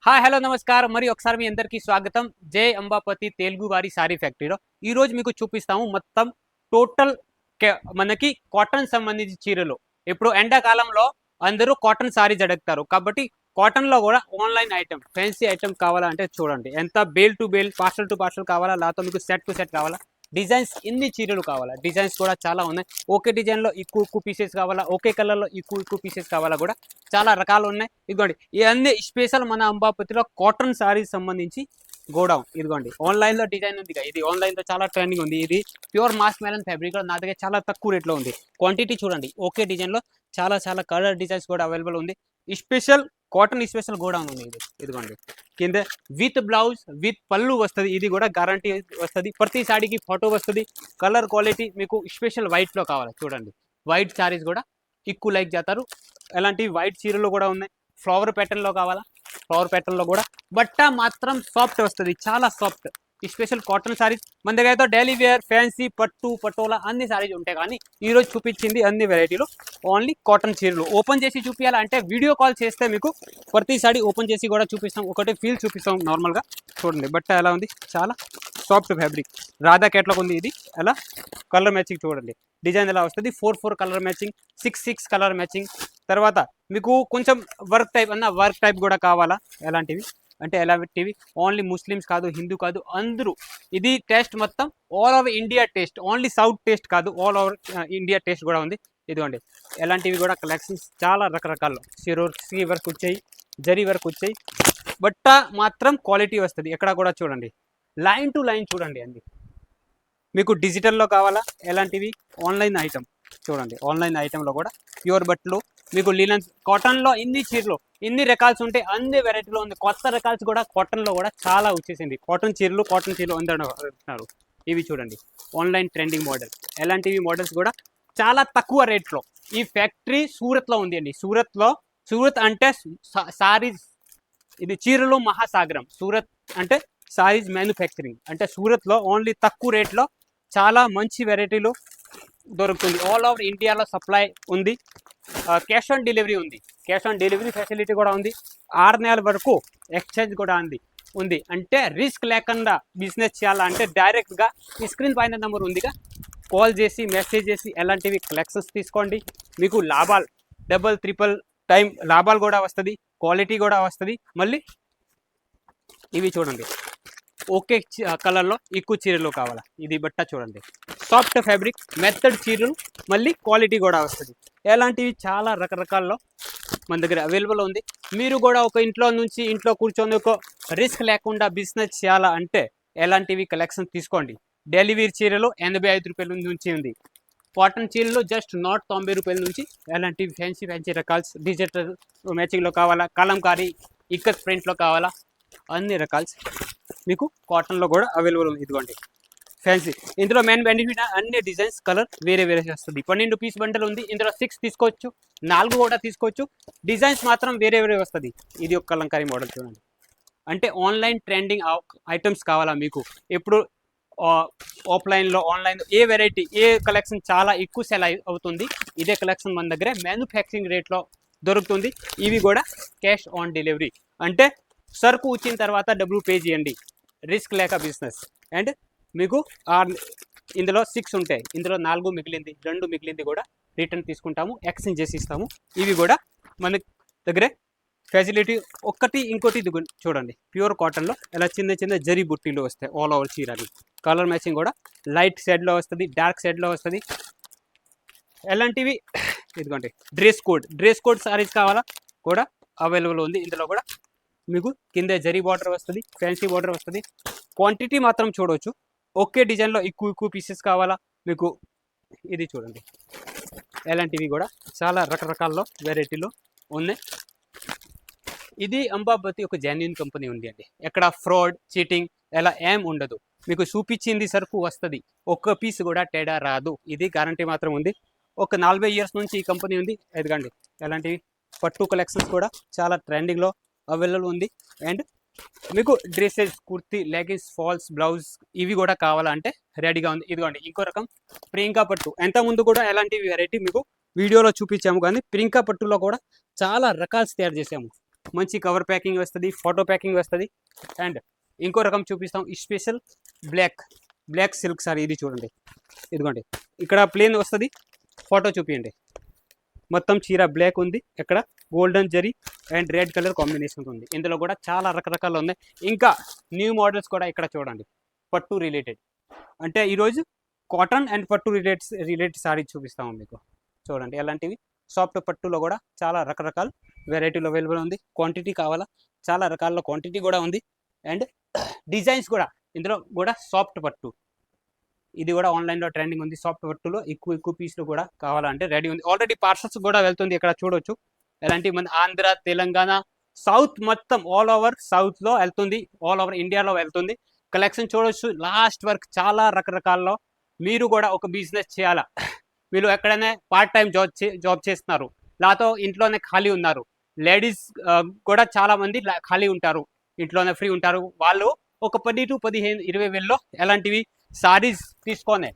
Hi hello నమస్కారం మరి ఒకసారి మీ అందరికీ స్వాగతం. జై అంబాపతి తెలుగు వారి సారీ ఫ్యాక్టరీలో ఈరోజు మీకు చూపిస్తాము మొత్తం టోటల్ మనకి కాటన్ సంబంధించి చీరలు. ఇప్పుడు ఎండాకాలంలో అందరూ కాటన్ సారీస్ అడుగుతారు కాబట్టి కాటన్లో కూడా ఆన్లైన్ ఐటమ్ ఫ్యాన్సీ ఐటమ్ కావాలంటే చూడండి. ఎంత bale to bale parcel to parcel కావాలా లేకపోతే మీకు సెట్ టు సెట్ కావాలా, డిజైన్స్ ఇన్ని చీరలు కావాలా, డిజైన్స్ కూడా చాలా ఉన్నాయి. ఒకే డిజైన్లో ఎక్కువ పీసెస్ కావాలా, ఒకే కలర్లో ఎక్కువ పీసెస్ కావాలా కూడా చాలా రకాలు ఉన్నాయి. ఇదిగోండి ఇవన్నీ స్పెషల్ మన అంబాపతిలో కాటన్ సారీస్ సంబంధించి గోడౌన్. ఇదిగోండి ఆన్లైన్లో డిజైన్ ఉంది, ఇది ఆన్లైన్లో చాలా ట్రెండింగ్ ఉంది. ఇది ప్యూర్ మాస్ మెలన్ ఫ్యాబ్రిక్లో నా దగ్గర చాలా తక్కువ రేట్లో ఉంది. క్వాంటిటీ చూడండి, ఒకే డిజైన్లో చాలా కలర్ డిజైన్స్ కూడా అవైలబుల్ ఉంది. స్పెషల్ కాటన్ స్పెషల్ గోడౌన్ ఉంది. ఇదిగోండి కింద విత్ బ్లౌజ్ విత్ పళ్ళు వస్తుంది. ఇది కూడా గ్యారంటీ వస్తుంది. ప్రతి సాడీకి ఫోటో వస్తుంది. కలర్ క్వాలిటీ మీకు స్పెషల్ వైట్లో కావాలి చూడండి. వైట్ సారీస్ కూడా ఎక్కువ లైక్ చేస్తారు. ఎలాంటి వైట్ చీరలు కూడా ఉన్నాయి. ఫ్లవర్ ప్యాటర్న్లో కావాలా, ఫ్లవర్ ప్యాటర్న్లో కూడా బట్ట మాత్రం సాఫ్ట్ వస్తుంది, చాలా సాఫ్ట్. స్పెషల్ కాటన్ సారీస్ మన దగ్గర అయితే డైలీ వేర్ ఫ్యాన్సీ పట్టు పటోలా అన్ని సారీస్ ఉంటాయి. కానీ ఈరోజు చూపించింది అన్ని వెరైటీలు ఓన్లీ కాటన్ చీరలు. ఓపెన్ చేసి చూపించాలంటే వీడియో కాల్ చేస్తే మీకు ప్రతి సారీ ఓపెన్ చేసి కూడా చూపిస్తాం. ఒకటి ఫీల్ చూపిస్తాం నార్మల్గా. చూడండి బట్ట ఎలా ఉంది, చాలా సాఫ్ట్ ఫ్యాబ్రిక్. రాధా కేటలాగ్ ఉంది. ఇది ఎలా కలర్ మ్యాచింగ్ చూడండి, డిజైన్ ఎలా వస్తుంది. 4 కలర్ మ్యాచింగ్, 6 కలర్ మ్యాచింగ్. తర్వాత మీకు కొంచెం వర్క్ టైప్ కూడా కావాలా, ఎలాంటివి అంటే ఎలాంటివి ఓన్లీ ముస్లిమ్స్ కాదు, హిందూ కాదు, అందరూ. ఇది టేస్ట్ మొత్తం all over India taste, only south taste కాదు, ఆల్ ఓవర్ ఇండియా టేస్ట్ కూడా ఉంది. ఇదిగోండి ఎలాంటివి కూడా కలెక్షన్స్ చాలా రకరకాలు. సిరోస్కి వర్క్ వచ్చాయి, జరీ వర్క్ వచ్చాయి. బట్ట మాత్రం క్వాలిటీ వస్తుంది. ఎక్కడ కూడా చూడండి లైన్ టు లైన్ చూడండి. అండి మీకు డిజిటల్లో కావాలా, ఎలాంటివి ఆన్లైన్ ఐటమ్ చూడండి. ఆన్లైన్ ఐటెంలో కూడా ప్యూర్ బట్టలు మీకు లినన్స్ కాటన్లో ఇన్ని చీరలు ఇన్ని రకాల్స్ ఉంటాయి, అన్ని వెరైటీలో ఉంది. కొత్త రకాల్స్ కూడా కాటన్లో కూడా చాలా వచ్చేసింది. కాటన్ చీరలు అందరు. ఇవి చూడండి ఆన్లైన్ ట్రెండింగ్ మోడల్. ఎలాంటివి మోడల్స్ కూడా చాలా తక్కువ రేట్లో. ఈ ఫ్యాక్టరీ సూరత్లో ఉంది అండి. సూరత్ అంటే సారీస్, ఇది చీరలు మహాసాగరం. సూరత్ అంటే సారీస్ మ్యానుఫ్యాక్చరింగ్ అంటే సూరత్లో ఓన్లీ తక్కువ రేట్లో చాలా మంచి వెరైటీలు దొరుకుతుంది. ఆల్ ఓవర్ ఇండియాలో సప్లై ఉంది. క్యాష్ ఆన్ డెలివరీ ఉంది. క్యాష్ ఆన్ డెలివరీ ఫెసిలిటీ కూడా ఉంది. 6 నెలల వరకు ఎక్స్చేంజ్ కూడా ఉంది. అంటే రిస్క్ లేకుండా బిజినెస్ చేయాలంటే డైరెక్ట్గా ఈ స్క్రీన్ పైన నెంబర్ ఉందిగా, కాల్ చేసి మెసేజ్ చేసి ఎలాంటివి కలెక్షన్స్ తీసుకోండి. మీకు లాభాలు డబల్ ట్రిపుల్ టైం లాభాలు కూడా వస్తుంది, క్వాలిటీ కూడా వస్తుంది. మళ్ళీ ఇవి చూడండి ఓకే కలర్లో ఎక్కువ చీరలు కావాలా, ఇది బట్ట చూడండి సాఫ్ట్ ఫ్యాబ్రిక్ మెత్తడ్ చీరలు, మళ్ళీ క్వాలిటీ కూడా వస్తుంది. ఎలాంటివి చాలా రకరకాల్లో మన దగ్గర అవైలబుల్ ఉంది. మీరు కూడా ఒక ఇంట్లో కూర్చొని ఒక రిస్క్ లేకుండా బిజినెస్ చేయాలా అంటే ఎలాంటివి కలెక్షన్ తీసుకోండి. డైలీ వేర్ చీరలు 85 రూపాయల నుంచి ఉంది. కాటన్ చీరలు జస్ట్ 90 రూపాయల నుంచి. ఎలాంటివి ఫ్యాన్సీ రకాల్స్ డిజిటల్ మ్యాచింగ్లో కావాలా, కలంకారీ ఇక్కత్ ప్రింట్లో కావాలా, అన్ని రకాల్స్ మీకు కాటన్లో కూడా అవైలబుల్ ఉంది. ఇదిగోండి ఫ్యాన్సీ. ఇందులో మెయిన్ బెనిఫిట్ అన్ని డిజైన్స్ కలర్ వేరే వస్తుంది. 12 పీస్ బండల్ ఉంది. ఇందులో 6 తీసుకోవచ్చు, 4 కూడా తీసుకోవచ్చు. డిజైన్స్ మాత్రం వేరే వస్తుంది. ఇది ఒక కలంకారీ మోడల్ చూడండి. అంటే ఆన్లైన్ ట్రెండింగ్ ఐటమ్స్ కావాలా మీకు, ఎప్పుడు ఆఫ్లైన్లో ఆన్లైన్ ఏ వెరైటీ ఏ కలెక్షన్ చాలా ఎక్కువ సెల్ అవుతుంది. ఇదే కలెక్షన్ మన దగ్గర మ్యానుఫ్యాక్చరింగ్ రేట్లో దొరుకుతుంది. ఇవి కూడా క్యాష్ ఆన్ డెలివరీ. అంటే సరుకు వచ్చిన తర్వాత డబ్బులు పే చేయండి, రిస్క్ లేక బిజినెస్. అండ్ మీకు ఇందులో 6 ఉంటాయి, ఇందులో 4 మిగిలింది, 2 మిగిలింది కూడా రిటర్న్ తీసుకుంటాము, ఎక్స్చేంజ్ చేసి ఇస్తాము. ఇవి కూడా మన దగ్గర ఫెసిలిటీ. ఇంకోటి ఇది చూడండి ప్యూర్ కాటన్లో ఎలా చిన్న జరీ బుట్టీలు వస్తాయి ఆల్ ఓవర్ చీరని. కలర్ మ్యాచింగ్ కూడా లైట్ షేడ్లో వస్తుంది, డార్క్ షేడ్లో వస్తుంది. ఎలాంటివి ఇదిగోండి డ్రెస్ కోడ్ సారీస్ కావాలా కూడా అవైలబుల్ ఉంది. ఇందులో కూడా మీకు కింద జరీ బార్డర్ వస్తుంది, ఫ్యాన్సీ బార్డర్ వస్తుంది. క్వాంటిటీ మాత్రం చూడవచ్చు. ఒకే డిజైన్లో ఎక్కువ పీసెస్ కావాలా మీకు, ఇది చూడండి. ఎలాంటివి కూడా చాలా రకరకాల్లో వెరైటీలో ఉన్నాయి. ఇది అంబాపతి ఒక జెన్యూన్ కంపెనీ ఉంది అండి. ఎక్కడ ఫ్రాడ్ చీటింగ్ ఎలా ఏం ఉండదు. మీకు చూపించింది సరుకు వస్తుంది, ఒక్క పీస్ కూడా తేడా రాదు. ఇది గ్యారంటీ మాత్రం ఉంది. ఒక 40 ఇయర్స్ నుంచి ఈ కంపెనీ ఉంది. ఎదగండి ఎలాంటివి పట్టు కలెక్షన్స్ కూడా చాలా ట్రెండింగ్లో అవైలబుల్ ఉంది. అండ్ మీకు dresses, kurti, leggings, falls, blouse ఇవి కూడా కావాలంటే రెడీగా ఉంది. ఇదిగోండి ఇంకో రకం ప్రియాంకా పట్టు. ఎంత ముందు కూడా ఎలాంటి వెరైటీ మీకు వీడియోలో చూపించాము, కానీ ప్రియాంకా పట్టులో కూడా చాలా రకాలు తయారు చేసాము. మంచి కవర్ ప్యాకింగ్ వస్తుంది, ఫోటో ప్యాకింగ్ వస్తుంది. అండ్ ఇంకో రకం చూపిస్తాం, ఈ స్పెషల్ బ్లాక్ సిల్క్ సారీ. ఇది చూడండి, ఇదిగోండి ఇక్కడ ప్లేన్ వస్తుంది. ఫోటో చూపించండి. మొత్తం చీర బ్లాక్ ఉంది, ఇక్కడ golden zari and red colour combination ఉంది. ఇందులో కూడా చాలా రకరకాలు ఉన్నాయి. ఇంకా న్యూ మోడల్స్ కూడా ఇక్కడ చూడండి, పట్టు రిలేటెడ్. అంటే ఈరోజు కాటన్ అండ్ పట్టు రిలేటెడ్ సారీ చూపిస్తాము మీకు. చూడండి ఎలాంటివి, సాఫ్ట్ పట్టులో కూడా చాలా రకరకాల వెరైటీలు అవైలబుల్ ఉంది. క్వాంటిటీ కావాలా, చాలా రకాల క్వాంటిటీ కూడా ఉంది. అండ్ డిజైన్స్ కూడా, ఇందులో కూడా సాఫ్ట్ పట్టు, ఇది కూడా ఆన్లైన్లో ట్రెండింగ్ ఉంది. సాఫ్ట్ పట్టులో ఎక్కువ పీస్లు కూడా కావాలంటే రెడీ ఉంది. ఆల్రెడీ పార్సల్స్ కూడా వెళ్తుంది, ఇక్కడ చూడొచ్చు. ఎలాంటి మన ఆంధ్ర, తెలంగాణ, సౌత్ మొత్తం ఆల్ ఓవర్ సౌత్లో వెళ్తుంది, ఆల్ ఓవర్ ఇండియాలో వెళ్తుంది. కలెక్షన్ చూడొచ్చు లాస్ట్ వరకు, చాలా రకరకాల్లో. మీరు కూడా ఒక బిజినెస్ చేయాలా, మీరు ఎక్కడైనా పార్ట్ టైం జాబ్ చేస్తున్నారు, లేకపోతే ఇంట్లోనే ఖాళీ ఉన్నారు, లేడీస్ కూడా చాలా మంది ఖాళీ ఉంటారు, ఇంట్లోనే ఫ్రీ ఉంటారు. వాళ్ళు ఒక 10 to 15, 20 వేల్లో ఎలాంటివి సారీస్ తీసుకొని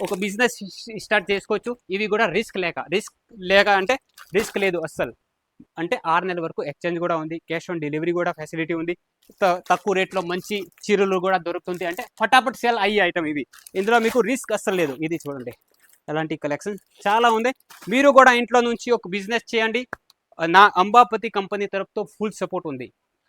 ఒక బిజినెస్ స్టార్ట్ చేసుకోవచ్చు. ఇవి కూడా రిస్క్ లేక అంటే రిస్క్ లేదు అస్సలు. అంటే 6 నెలల వరకు ఎక్స్చేంజ్ కూడా ఉంది, క్యాష్ ఆన్ డెలివరీ కూడా ఫెసిలిటీ ఉంది, తక్కువ రేట్లో మంచి చీరలు కూడా దొరుకుతుంది. అంటే ఫటాఫట్ సేల్ అయ్యే ఐటమ్ ఇవి, ఇందులో మీకు రిస్క్ అస్సలు లేదు. ఇది చూడండి, అలాంటి కలెక్షన్ చాలా ఉంది. మీరు కూడా ఇంట్లో నుంచి ఒక బిజినెస్ చేయండి. నా అంబాపతి కంపెనీ తరపుతో ఫుల్ సపోర్ట్ ఉంది.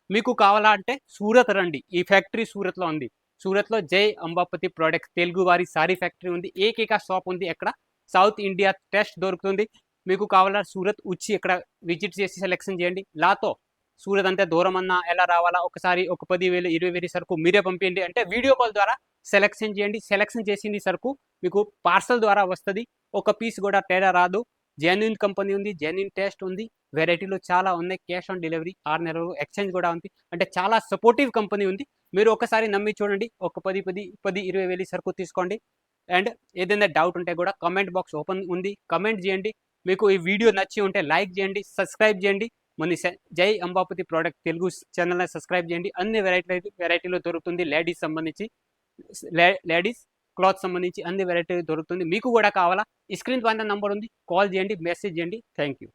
మీకు కావాలా అంటే సూరత్ రండి, ఈ ఫ్యాక్టరీ సూరత్లో ఉంది. సూరత్లో జై అంబాపతి ప్రోడక్ట్స్ తెలుగు వారి సారీ ఫ్యాక్టరీ ఉంది. ఏకైక షాప్ ఉంది ఎక్కడ, సౌత్ ఇండియా టెస్ట్ దొరుకుతుంది. మీకు కావాలా సూరత్ వచ్చి ఇక్కడ విజిట్ చేసి సెలెక్షన్ చేయండి. లాతో సూరత్ అంతే దూరం అన్నా ఎలా రావాలా, ఒకసారి ఒక 10,000, 20,000 సరుకు మీరే పంపించండి. అంటే వీడియో కాల్ ద్వారా సెలెక్షన్ చేయండి. సెలెక్షన్ చేసింది సరుకు మీకు పార్సల్ ద్వారా వస్తుంది. ఒక పీస్ కూడా తేడా రాదు. జెన్యున్ కంపెనీ ఉంది, జెన్యున్ టేస్ట్ ఉంది, వెరైటీలో చాలా ఉన్నాయి. క్యాష్ ఆన్ డెలివరీ, 6 నెలలు ఎక్స్చేంజ్ కూడా ఉంది. అంటే చాలా సపోర్టివ్ కంపెనీ ఉంది. మీరు ఒకసారి నమ్మి చూడండి. ఒక 10-20 సరుకు తీసుకోండి. అండ్ ఏదైనా డౌట్ ఉంటే కూడా కమెంట్ బాక్స్ ఓపెన్ ఉంది, కమెంట్ చేయండి. మీకు ఈ వీడియో నచ్చి ఉంటే లైక్ చేయండి, సబ్స్క్రైబ్ చేయండి. మన జై అంబాపతి ప్రోడక్ట్ తెలుగు ఛానల్ని సబ్స్క్రైబ్ చేయండి. అన్ని వెరైటీలో దొరుకుతుంది. లేడీస్ క్లాత్ సంబంధించి అన్ని వెరైటీలు దొరుకుతుంది. మీకు కూడా కావాలా, ఈ స్క్రీన్ పైన నంబర్ ఉంది, కాల్ చేయండి, మెసేజ్ చేయండి. Thank you.